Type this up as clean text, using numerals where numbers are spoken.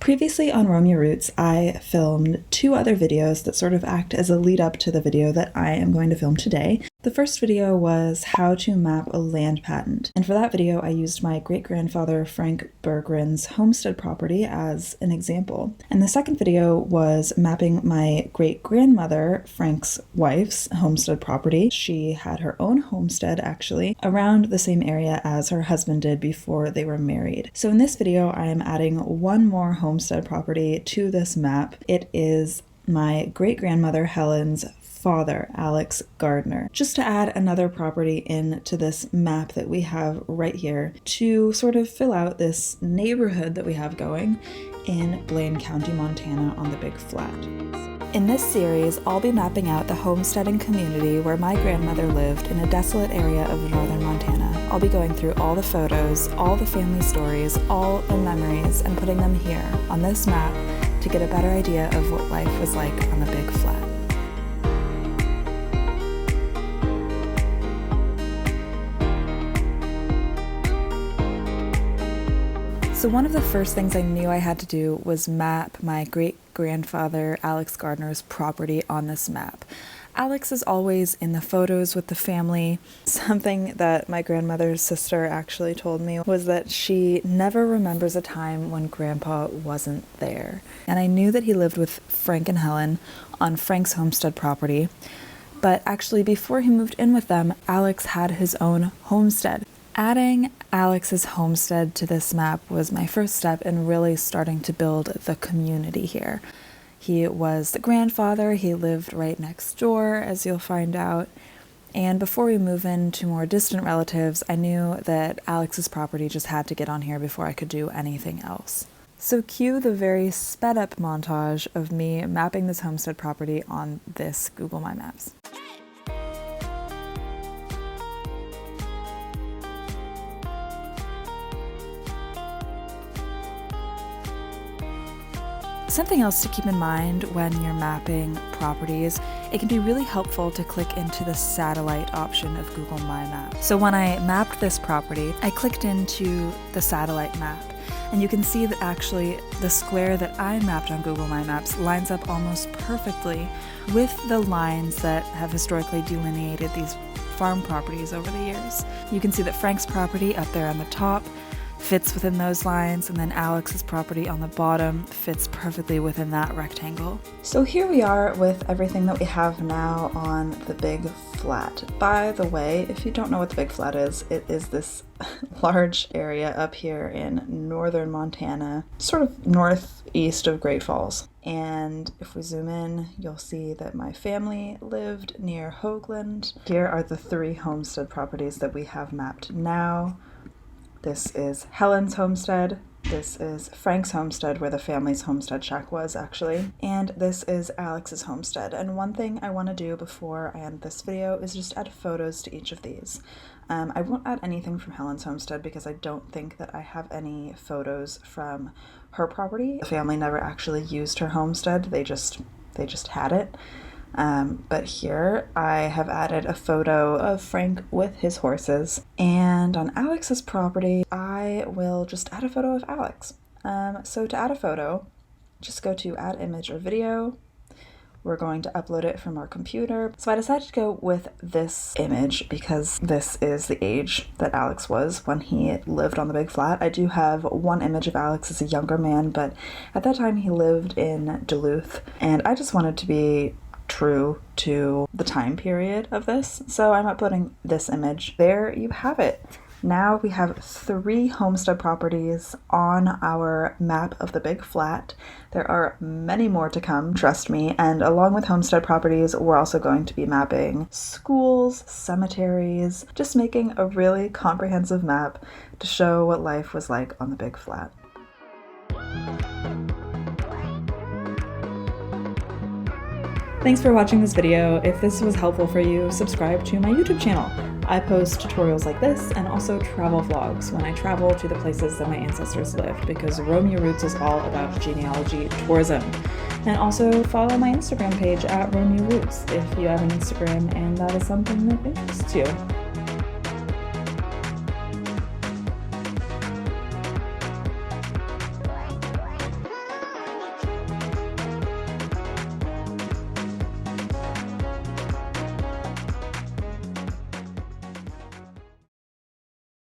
Previously on Romeo Roots, I filmed 2 other videos that sort of act as a lead up to the video that I am going to film today. The first video was how to map a land patent, and for that video I used my great-grandfather Frank Berggren's homestead property as an example. And the second video was mapping my great-grandmother Frank's wife's homestead property. She had her own homestead actually around the same area as her husband did before they were married. So in this video I am adding one more homestead property to this map. It is my great-grandmother Helen's father, Alex Gardner, just to add another property into this map that we have right here to sort of fill out this neighborhood that we have going in Blaine County, Montana on the Big Flat. In this series, I'll be mapping out the homesteading community where my grandmother lived in a desolate area of northern Montana. I'll be going through all the photos, all the family stories, all the memories, and putting them here on this map to get a better idea of what life was like on the Big Flat. So one of the first things I knew I had to do was map my great-grandfather Alex Gardner's property on this map. Alex is always in the photos with the family. Something that my grandmother's sister actually told me was that she never remembers a time when Grandpa wasn't there. And I knew that he lived with Frank and Helen on Frank's homestead property, but actually before he moved in with them, Alex had his own homestead. Adding Alex's homestead to this map was my first step in really starting to build the community here. He was the grandfather, he lived right next door, as you'll find out, and before we move in to more distant relatives, I knew that Alex's property just had to get on here before I could do anything else. So cue the very sped up montage of me mapping this homestead property on this Google My Maps. Something else to keep in mind when you're mapping properties, it can be really helpful to click into the satellite option of Google My Maps. So when I mapped this property, I clicked into the satellite map, and you can see that actually the square that I mapped on Google My Maps lines up almost perfectly with the lines that have historically delineated these farm properties over the years. You can see that Frank's property up there on the top fits within those lines, and then Alex's property on the bottom fits perfectly within that rectangle. So here we are with everything that we have now on the Big Flat. By the way, if you don't know what the Big Flat is, it is this large area up here in northern Montana, sort of northeast of Great Falls. And if we zoom in, you'll see that my family lived near Hoagland. Here are the 3 homestead properties that we have mapped now. This is Helen's homestead, this is Frank's homestead, where the family's homestead shack was actually, and this is Alex's homestead. And one thing I want to do before I end this video is just add photos to each of these. I won't add anything from Helen's homestead because I don't think that I have any photos from her property. The family never actually used her homestead, they just had it. But here I have added a photo of Frank with his horses, and on Alex's property I will just add a photo of Alex. So to add a photo, just go to add image or video. We're going to upload it from our computer. So I decided to go with this image because this is the age that Alex was when he lived on the Big Flat. I do have one image of Alex as a younger man, but at that time he lived in Duluth, and I just wanted to be true to the time period of this, so I'm uploading this image. There you have it. Now we have 3 homestead properties on our map of the Big Flat. There are many more to come, trust me, and along with homestead properties, we're also going to be mapping schools, cemeteries, just making a really comprehensive map to show what life was like on the Big Flat. Thanks for watching this video. If this was helpful for you, subscribe to my YouTube channel. I post tutorials like this and also travel vlogs when I travel to the places that my ancestors lived, because Romeo Roots is all about genealogy tourism. And also follow my Instagram page at Romeo Roots if you have an Instagram and that is something that interests you.